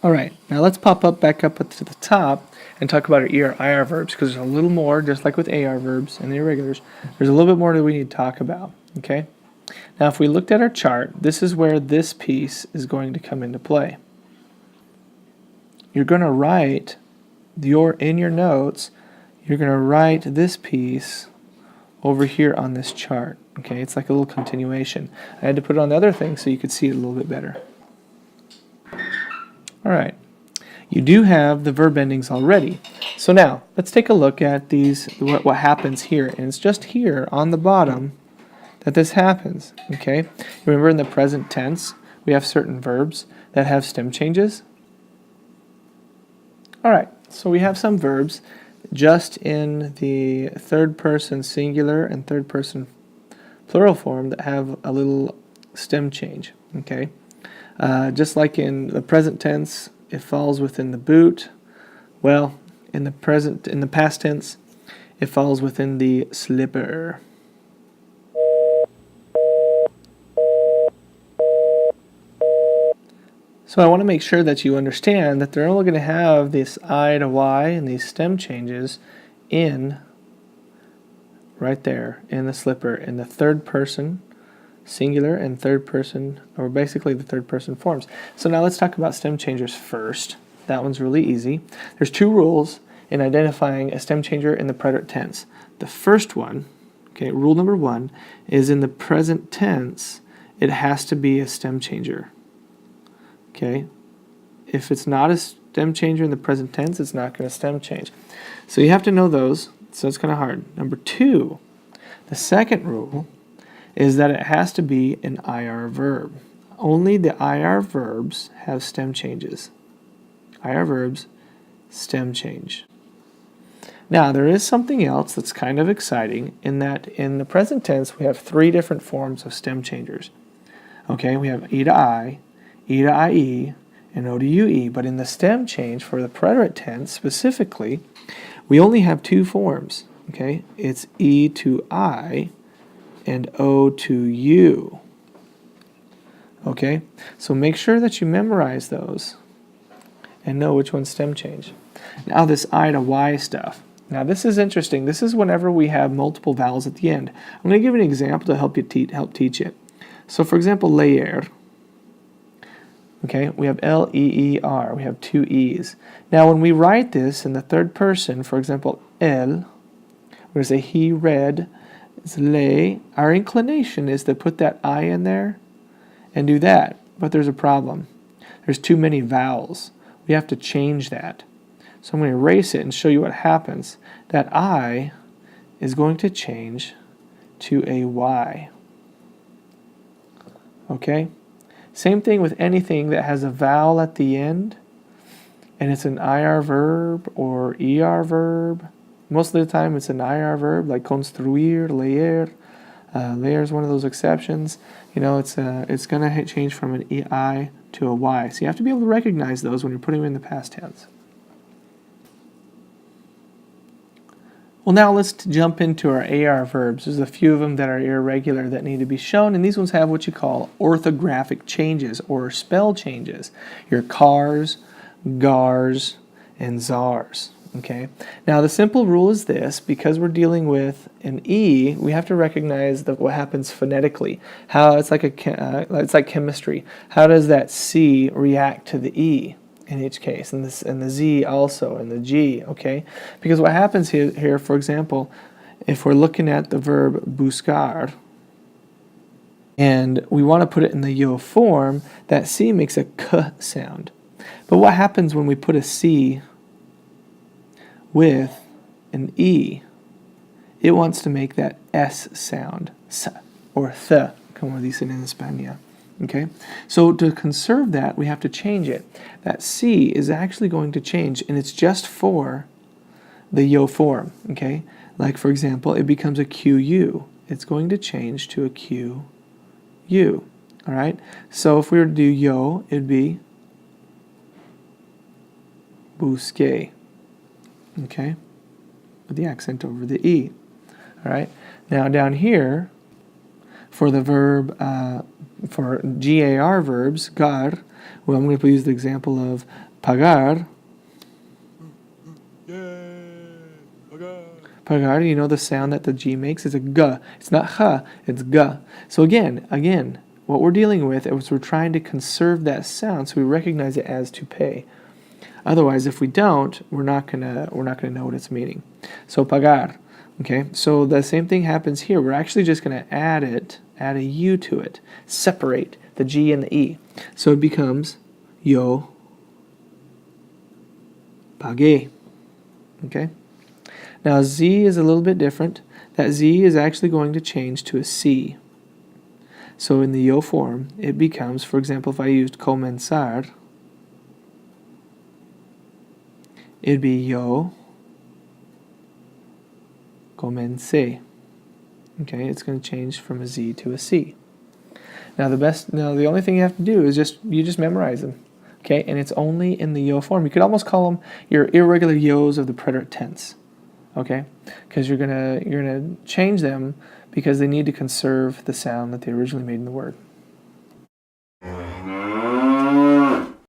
All right, now let's pop up back up to the top and talk about our ER, IR verbs, because there's a little more, just like with AR verbs and the irregulars, there's a little bit more that we need to talk about, okay? Now, if we looked at our chart, this is where this piece is going to come into play. You're going to write in your notes, you're going to write this piece over here on this chart, okay? It's like a little continuation. I had to put it on the other thing so you could see it a little bit better. All right, you do have the verb endings already. So now, let's take a look at these, what happens here. And it's just here on the bottom that this happens, okay? Remember in the present tense, we have certain verbs that have stem changes? All right, so we have some verbs just in the third person singular and third person plural form that have a little stem change, okay? Just like in the present tense, it falls within the boot. Well, in the past tense, it falls within the slipper. So I want to make sure that you understand that they're only going to have this I to Y and these stem changes right there in the slipper in the third person singular and third person, or basically the third person forms. So now let's talk about stem changers first. That one's really easy. There's two rules in identifying a stem changer in the preterite tense. The first one, okay, rule number one, is in the present tense, it has to be a stem changer. Okay? If it's not a stem changer in the present tense, it's not going to stem change. So you have to know those, so it's kind of hard. Number two, the second rule is that it has to be an IR verb. Only the IR verbs have stem changes. IR verbs, stem change. Now, there is something else that's kind of exciting in that in the present tense, we have three different forms of stem changers. Okay, we have E to IE, and O to UE. But in the stem change for the preterite tense specifically, we only have two forms. Okay, it's E to I and O to U. Okay, so make sure that you memorize those and know which one's stem change. Now this I to Y stuff. Now this is interesting. This is whenever we have multiple vowels at the end. I'm going to give you an example to help you teach it. So for example, leer. Okay, we have L-E-E-R. We have two E's. Now when we write this in the third person, for example, El, we're going to say he read. It's le. Our inclination is to put that I in there and do that. But there's a problem. There's too many vowels. We have to change that. So I'm going to erase it and show you what happens. That I is going to change to a Y. Okay? Same thing with anything that has a vowel at the end and it's an IR verb or ER verb. Most of the time it's an IR verb like construir, leer. Leer is one of those exceptions. You know, it's going to change from an I to a Y. So you have to be able to recognize those when you're putting them in the past tense. Well, now let's jump into our AR verbs. There's a few of them that are irregular that need to be shown, and these ones have what you call orthographic changes or spell changes. Your cars, gars, and czars. Okay. Now the simple rule is this: because we're dealing with an E, we have to recognize what happens phonetically. How it's like chemistry. How does that C react to the E? In each case, and the Z also, and the G, okay? Because what happens here, for example, if we're looking at the verb buscar, and we want to put it in the yo form, that C makes a k sound. But what happens when we put a C with an E? It wants to make that S sound, s, or th, como dicen en España. Okay, so to conserve that, we have to change it. That C is actually going to change, and it's just for the yo form. Okay, like for example, it becomes a QU. It's going to change to a QU. All right, so if we were to do yo, it'd be busque. Okay, with the accent over the E. All right, now down here, for the verb, for GAR verbs, gar, well, I'm going to use the example of Pagar. Yay! Pagar. Pagar, you know the sound that the G makes is a G. It's not H, it's G. So again, what we're dealing with is we're trying to conserve that sound so we recognize it as to pay. Otherwise, if we don't, we're not gonna know what it's meaning. So pagar. Okay, so the same thing happens here. We're actually just gonna add a U to it, separate the G and the E. So it becomes yo pagué. Okay. Now Z is a little bit different. That Z is actually going to change to a C. So in the yo form, it becomes, for example, if I used comenzar, it'd be yo comencé. Okay, it's going to change from a Z to a C. Now the only thing you have to do is just memorize them. Okay, and it's only in the yo form. You could almost call them your irregular yos of the preterite tense. Okay, because you're gonna change them because they need to conserve the sound that they originally made in the word.